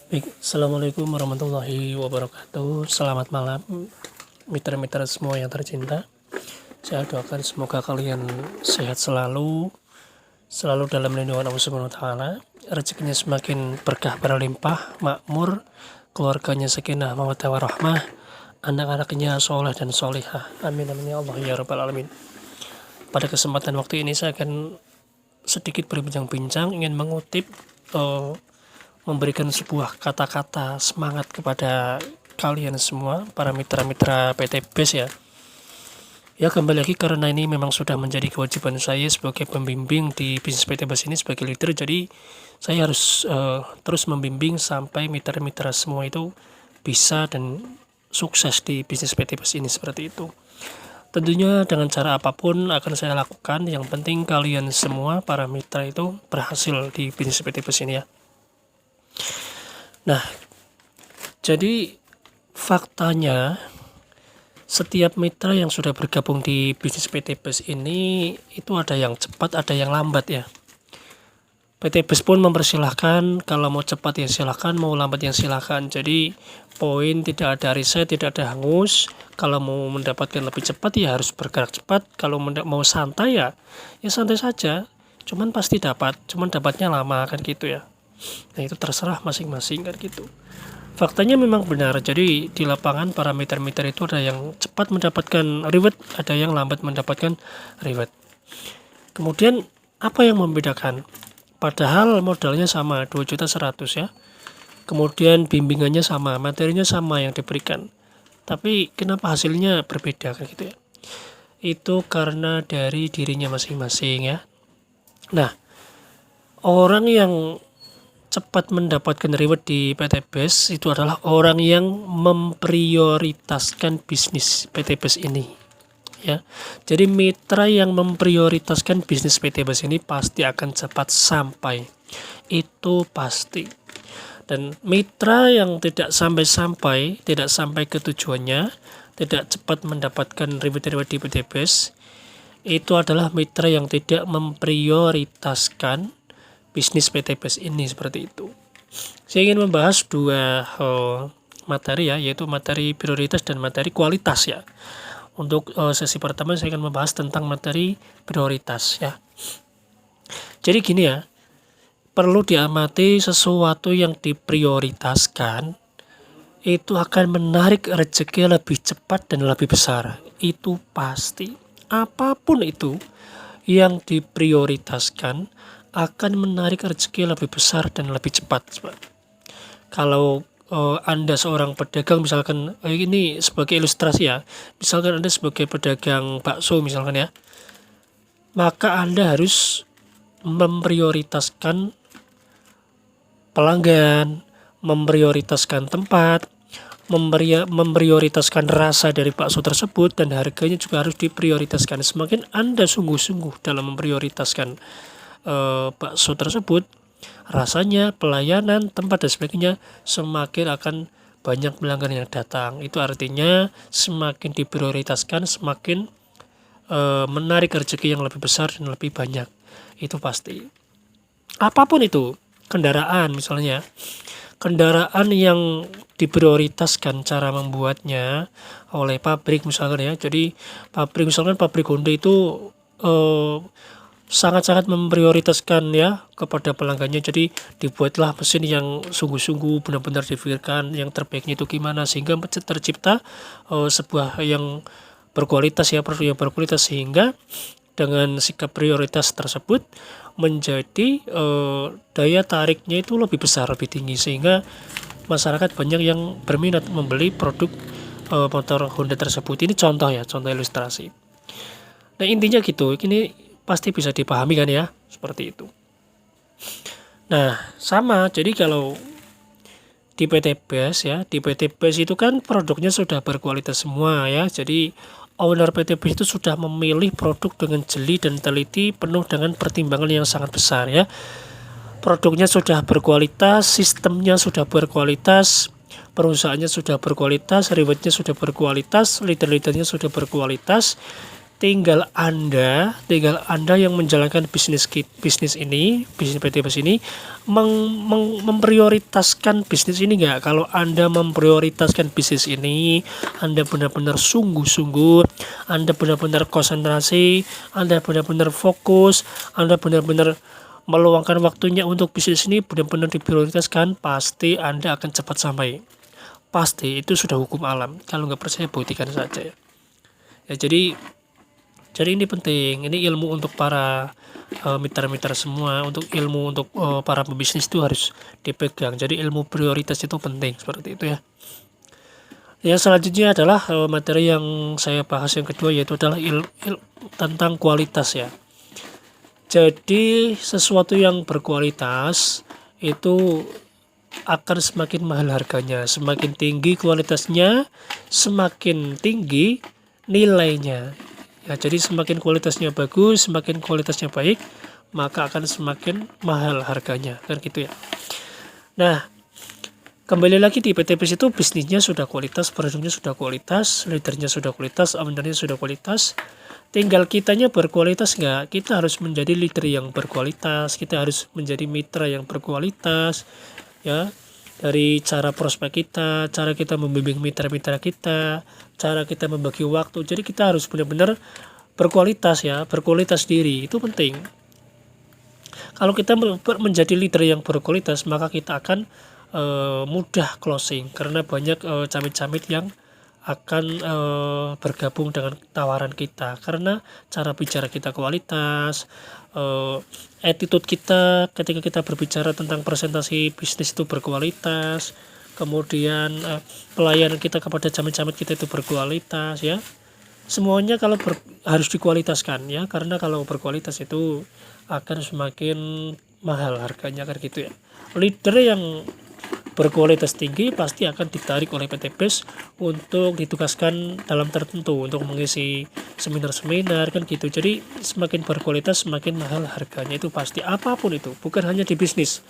Baik, Assalamualaikum warahmatullahi wabarakatuh. Selamat malam, mitra-mitra semua yang tercinta. Saya doakan semoga kalian sehat selalu dalam lindungan Allah Subhanahu wa taala. Rezekinya semakin berkah berlimpah, makmur, keluarganya sakinah mawaddah warahmah, anak-anaknya soleh dan solihah. Amin amin ya Allah ya rabbal alamin. Pada kesempatan waktu ini saya akan sedikit berbincang-bincang, ingin mengutip memberikan sebuah kata-kata semangat kepada kalian semua, para mitra-mitra PT BES ya. Ya, kembali lagi karena ini memang sudah menjadi kewajiban saya sebagai pembimbing di bisnis PT BES ini sebagai leader, jadi saya harus terus membimbing sampai mitra-mitra semua itu bisa dan sukses di bisnis PT BES ini seperti itu. Tentunya dengan cara apapun akan saya lakukan, yang penting kalian semua para mitra itu berhasil di bisnis PT BES ini ya. Nah, jadi faktanya setiap mitra yang sudah bergabung di bisnis PT BES ini itu ada yang cepat, ada yang lambat ya. PT BES pun mempersilahkan, kalau mau cepat ya silahkan, mau lambat ya silahkan. Jadi poin tidak ada riset, tidak ada hangus. Kalau mau mendapatkan lebih cepat ya harus bergerak cepat. Kalau mau santai ya santai saja. Cuman pasti dapat, cuman dapatnya lama kan gitu ya. Nah, itu terserah masing-masing kan gitu. Faktanya memang benar, jadi di lapangan para mitra-mitra itu ada yang cepat mendapatkan reward, ada yang lambat mendapatkan reward. Kemudian apa yang membedakan? Padahal modalnya sama 2.100.000 ya. Kemudian bimbingannya sama, materinya sama yang diberikan. Tapi kenapa hasilnya berbeda kan gitu ya? Itu karena dari dirinya masing-masing ya. Nah, orang yang cepat mendapatkan reward di PT BES itu adalah orang yang memprioritaskan bisnis PT BES ini ya. Jadi mitra yang memprioritaskan bisnis PT BES ini pasti akan cepat sampai, itu pasti. Dan mitra yang tidak sampai ke tujuannya, tidak cepat mendapatkan reward di PT BES, itu adalah mitra yang tidak memprioritaskan bisnis PT BES ini seperti itu. Saya ingin membahas dua materi ya, yaitu materi prioritas dan materi kualitas ya. Untuk sesi pertama saya akan membahas tentang materi prioritas ya. Jadi gini ya, perlu diamati sesuatu yang diprioritaskan itu akan menarik rezeki lebih cepat dan lebih besar. Itu pasti. Apapun itu yang diprioritaskan akan menarik rezeki lebih besar dan lebih cepat. Kalau Anda seorang pedagang misalkan, ini sebagai ilustrasi ya, misalkan Anda sebagai pedagang bakso misalkan ya, maka Anda harus memprioritaskan pelanggan, memprioritaskan tempat, memprioritaskan rasa dari bakso tersebut, dan harganya juga harus diprioritaskan. Semakin Anda sungguh-sungguh dalam memprioritaskan bakso tersebut, rasanya, pelayanan, tempat dan sebagainya, semakin akan banyak pelanggan yang datang. Itu artinya semakin diprioritaskan, semakin menarik rezeki yang lebih besar dan lebih banyak. Itu pasti. Apapun itu, kendaraan misalnya, kendaraan yang diprioritaskan cara membuatnya oleh pabrik misalkan ya. Jadi pabrik misalkan pabrik Honda itu sangat-sangat memprioritaskan ya kepada pelanggannya. Jadi dibuatlah mesin yang sungguh-sungguh benar-benar dipikirkan yang terbaiknya itu gimana, sehingga tercipta sebuah yang berkualitas ya, produk yang berkualitas, sehingga dengan sikap prioritas tersebut menjadi daya tariknya itu lebih besar, lebih tinggi, sehingga masyarakat banyak yang berminat membeli produk motor Honda tersebut. Ini contoh ya, contoh ilustrasi. Nah, intinya gitu, ini pasti bisa dipahami kan ya, seperti itu. Nah, sama, jadi kalau di PT BES ya, di PT BES itu kan produknya sudah berkualitas semua ya. Jadi owner PT BES itu sudah memilih produk dengan jeli dan teliti, penuh dengan pertimbangan yang sangat besar ya. Produknya sudah berkualitas, sistemnya sudah berkualitas, perusahaannya sudah berkualitas, rewardnya sudah berkualitas, leader-leadernya sudah berkualitas. tinggal Anda yang menjalankan bisnis ini, bisnis PT Bus ini memprioritaskan bisnis ini enggak. Kalau Anda memprioritaskan bisnis ini, Anda benar-benar sungguh-sungguh, Anda benar-benar konsentrasi, Anda benar-benar fokus, Anda benar-benar meluangkan waktunya untuk bisnis ini, benar-benar diprioritaskan, pasti Anda akan cepat sampai. Pasti, itu sudah hukum alam. Kalau nggak percaya, buktikan saja ya. Jadi ini penting, ini ilmu untuk para mitra-mitra semua, untuk ilmu untuk para pebisnis itu harus dipegang. Jadi ilmu prioritas itu penting, seperti itu ya. Yang selanjutnya adalah materi yang saya bahas yang kedua, yaitu adalah tentang kualitas ya. Jadi sesuatu yang berkualitas itu akan semakin mahal harganya, semakin tinggi kualitasnya, semakin tinggi nilainya. Ya, jadi semakin kualitasnya bagus, semakin kualitasnya baik, maka akan semakin mahal harganya, kan gitu ya. Nah, kembali lagi di PT Bus itu bisnisnya sudah kualitas, produknya sudah kualitas, leadernya sudah kualitas, ownernya sudah kualitas. Tinggal kitanya berkualitas nggak? Kita harus menjadi leader yang berkualitas, kita harus menjadi mitra yang berkualitas, ya. Dari cara prospek kita, cara kita membimbing mitra-mitra kita, cara kita membagi waktu. Jadi kita harus benar-benar berkualitas ya, berkualitas diri, itu penting. Kalau kita menjadi leader yang berkualitas, maka kita akan mudah closing, karena banyak camit-camit yang akan bergabung dengan tawaran kita, karena cara bicara kita kualitas, attitude kita ketika kita berbicara tentang presentasi bisnis itu berkualitas, kemudian pelayanan kita kepada camit-camit kita itu berkualitas ya. Semuanya kalau harus dikualitaskan ya, karena kalau berkualitas itu akan semakin mahal harganya, kan gitu ya. Leader yang berkualitas tinggi pasti akan ditarik oleh PT Bus untuk ditugaskan dalam tertentu untuk mengisi seminar-seminar, kan gitu. Jadi semakin berkualitas semakin mahal harganya, itu pasti. Apapun itu, bukan hanya di bisnis,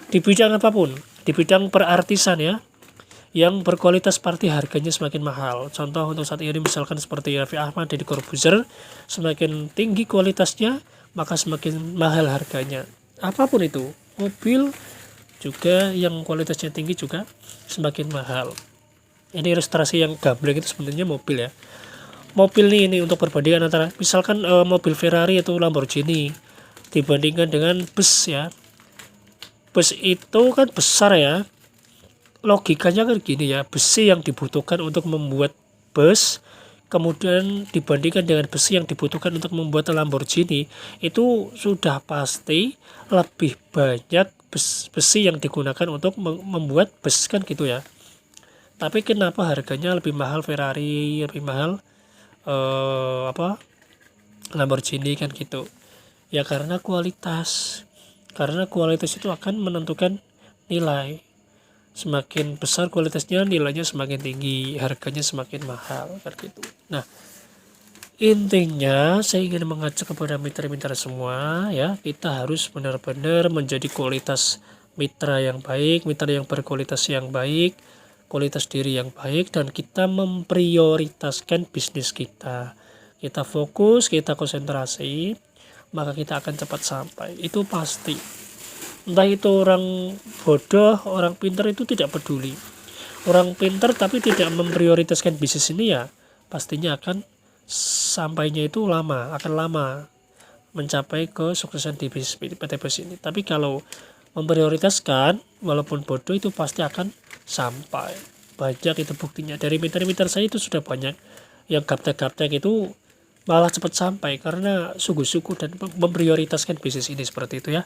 di bidang apapun, di bidang perartisan ya, yang berkualitas pasti harganya semakin mahal. Contoh untuk saat ini misalkan seperti Raffi Ahmad, Deddy Corbuzier, semakin tinggi kualitasnya maka semakin mahal harganya. Apapun itu, mobil juga yang kualitasnya tinggi juga semakin mahal. Ini ilustrasi yang gamblang itu sebenarnya mobil ya. Mobil ini untuk perbandingan antara misalkan mobil Ferrari atau Lamborghini dibandingkan dengan bus ya. Bus itu kan besar ya. Logikanya kan gini ya, besi yang dibutuhkan untuk membuat bus kemudian dibandingkan dengan besi yang dibutuhkan untuk membuat Lamborghini, itu sudah pasti lebih banyak besi yang digunakan untuk membuat bus, kan gitu ya. Tapi kenapa harganya lebih mahal Ferrari, lebih mahal Lamborghini, kan gitu ya? Karena kualitas itu akan menentukan nilai. Semakin besar kualitasnya, nilainya semakin tinggi, harganya semakin mahal, kan gitu. Nah, intinya saya ingin mengajak kepada mitra-mitra semua ya, kita harus benar-benar menjadi kualitas mitra yang baik, mitra yang berkualitas yang baik, kualitas diri yang baik, dan kita memprioritaskan bisnis kita. Kita fokus, kita konsentrasi, maka kita akan cepat sampai. Itu pasti. Entah itu orang bodoh, orang pintar, itu tidak peduli. Orang pintar tapi tidak memprioritaskan bisnis ini ya, pastinya akan sampainya itu akan lama mencapai kesuksesan di bisnis PT Bus ini. Tapi kalau memprioritaskan, walaupun bodoh, itu pasti akan sampai. Banyak itu buktinya. Dari mitra-mitra saya itu sudah banyak yang gaptek-gaptek itu malah cepat sampai karena sungguh-sungguh dan memprioritaskan bisnis ini, seperti itu ya.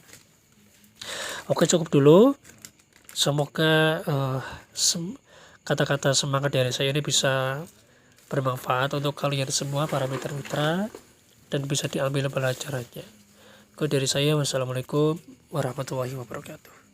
Oke, cukup dulu. Semoga kata-kata semangat dari saya ini bisa bermanfaat untuk kalian semua, para mitra-mitra, dan bisa diambil pelajarannya. Dari saya, wassalamualaikum warahmatullahi wabarakatuh.